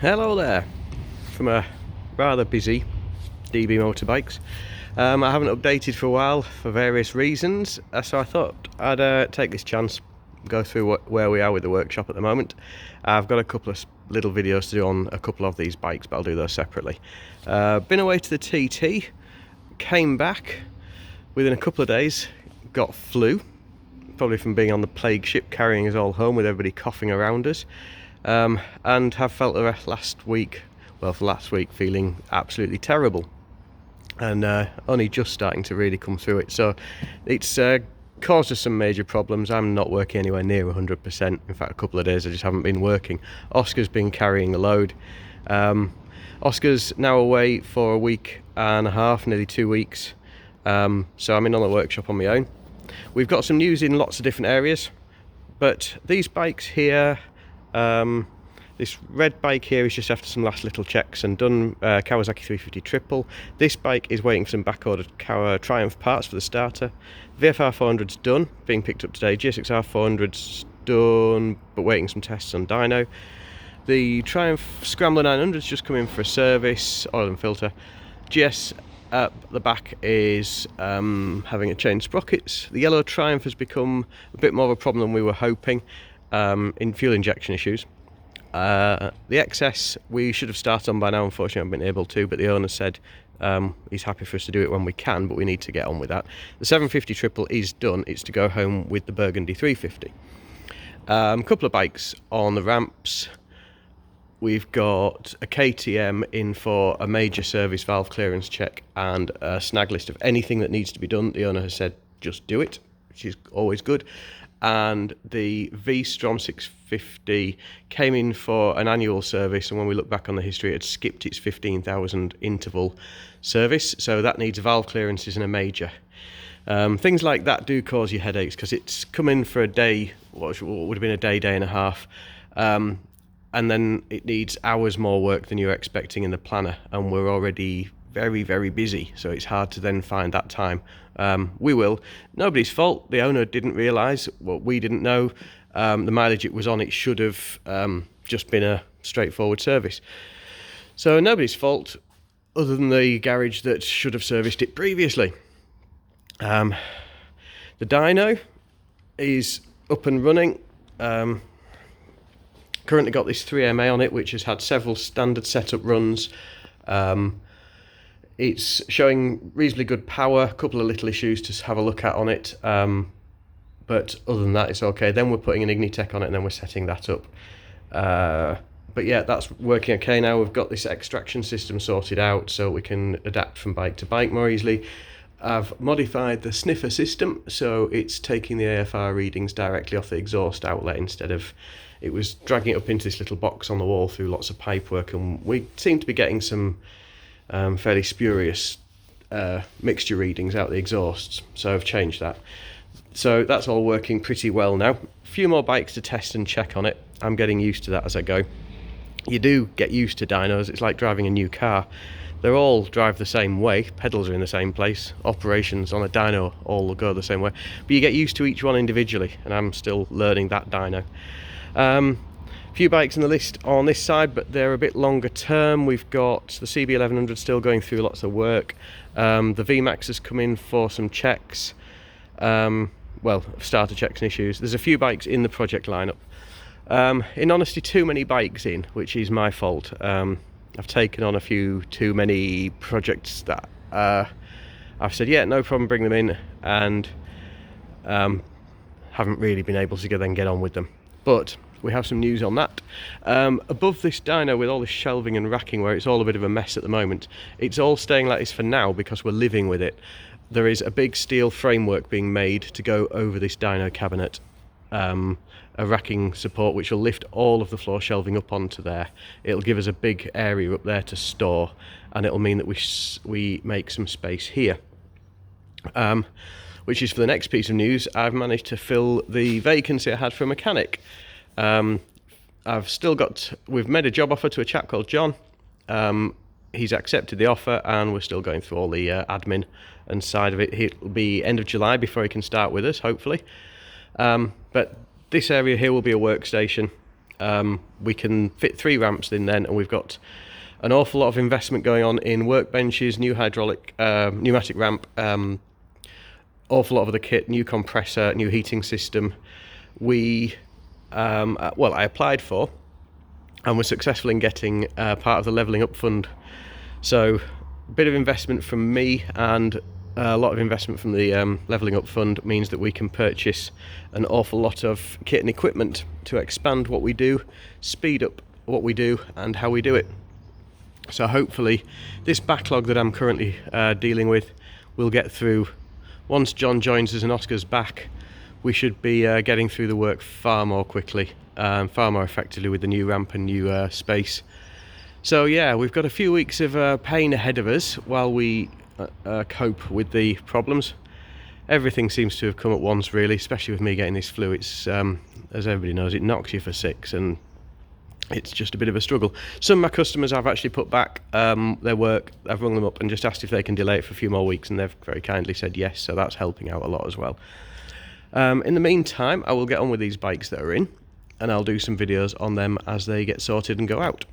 Hello there from a rather busy DB Motorbikes. I haven't updated for a while for various reasons, so I thought I'd take this chance, go through where we are with the workshop at the moment. I've got a couple of little videos to do on a couple of these bikes, but I'll do those separately. Been away to the TT, came back within a couple of days, got flu, probably from being on the plague ship carrying us all home with everybody coughing around us. And have felt the last week feeling absolutely terrible, and only just starting to really come through it. So it's caused us some major problems. I'm not working anywhere near 100%. In fact, a couple of days I just haven't been working. Oscar's been carrying the load. Oscar's now away for a week and a half, nearly 2 weeks. So I'm in on the workshop on my own. We've got some news in lots of different areas, but these bikes here, this red bike here is just after some last little checks and done. Kawasaki 350 triple. This bike is waiting for some back-ordered Triumph parts for the starter. VFR 400's done, being picked up today. GSXR 400's done, but waiting some tests on dyno. The Triumph Scrambler 900's just come in for a service, oil and filter. GS at the back is having a change sprockets. The yellow Triumph has become a bit more of a problem than we were hoping, in fuel injection issues. The XS we should have started on by now, unfortunately I haven't been able to, but the owner said he's happy for us to do it when we can, but we need to get on with that. The 750 triple is done, it's to go home with the Burgundy 350. A couple of bikes on the ramps. We've got a KTM in for a major service valve clearance check and a snag list of anything that needs to be done. The owner has said just do it, which is always good. And the V-Strom 650 came in for an annual service, and when we look back on the history it had skipped its 15,000 interval service, so that needs valve clearances and a major. Things like that do cause you headaches because it's come in for a day, what would have been a day and a half, and then it needs hours more work than you're expecting in the planner, and we're already very, very busy, so it's hard to then find that time. We will. Nobody's fault. The owner didn't realise what we didn't know. The mileage it was on, it should have just been a straightforward service. So nobody's fault other than the garage that should have serviced it previously. The dyno is up and running. Currently got this 3MA on it, which has had several standard setup runs. It's showing reasonably good power, a couple of little issues to have a look at on it, but other than that it's okay. Then we're putting an Ignitec on it and then we're setting that up. But yeah, that's working okay now. We've got this extraction system sorted out so we can adapt from bike to bike more easily. I've modified the sniffer system so it's taking the AFR readings directly off the exhaust outlet instead of it was dragging it up into this little box on the wall through lots of pipe work, and we seem to be getting some fairly spurious mixture readings out the exhausts, so I've changed that. So that's all working pretty well now. A few more bikes to test and check on it. I'm getting used to that as I go. You do get used to dynos, it's like driving a new car. They all drive the same way, pedals are in the same place, operations on a dyno all go the same way, but you get used to each one individually, and I'm still learning that dyno. Few bikes in the list on this side, but they're a bit longer term. We've got the CB1100 still going through lots of work. The VMAX has come in for some checks, well, starter checks and issues. There's a few bikes in the project lineup. In honesty, too many bikes in, which is my fault. I've taken on a few too many projects that I've said, yeah, no problem, bring them in, and haven't really been able to then get on with them. But we have some news on that. Above this dyno with all this shelving and racking where it's all a bit of a mess at the moment, it's all staying like this for now because we're living with it. There is a big steel framework being made to go over this dyno cabinet, a racking support which will lift all of the floor shelving up onto there. It'll give us a big area up there to store, and it'll mean that we make some space here. Which is for the next piece of news. I've managed to fill the vacancy I had for a mechanic. We've made a job offer to a chap called John. He's accepted the offer, and we're still going through all the admin and side of it. It'll be end of July before he can start with us, hopefully. But this area here will be a workstation. we can fit 3 ramps in then, and we've got an awful lot of investment going on in workbenches, new hydraulic, pneumatic ramp, awful lot of the kit, new compressor, new heating system. We, I applied for and was successful in getting part of the Levelling Up Fund. So a bit of investment from me and a lot of investment from the Levelling Up Fund means that we can purchase an awful lot of kit and equipment to expand what we do, speed up what we do and how we do it. So hopefully this backlog that I'm currently dealing with will get through. Once John joins us and Oscar's back, we should be getting through the work far more quickly, far more effectively with the new ramp and new space. So yeah, we've got a few weeks of pain ahead of us while we cope with the problems. Everything seems to have come at once really, especially with me getting this flu. It's, as everybody knows, it knocks you for 6 and it's just a bit of a struggle. Some of my customers I've actually put back their work. I've rung them up and just asked if they can delay it for a few more weeks, and they've very kindly said yes, so that's helping out a lot as well. In the meantime, I will get on with these bikes that are in, and I'll do some videos on them as they get sorted and go out.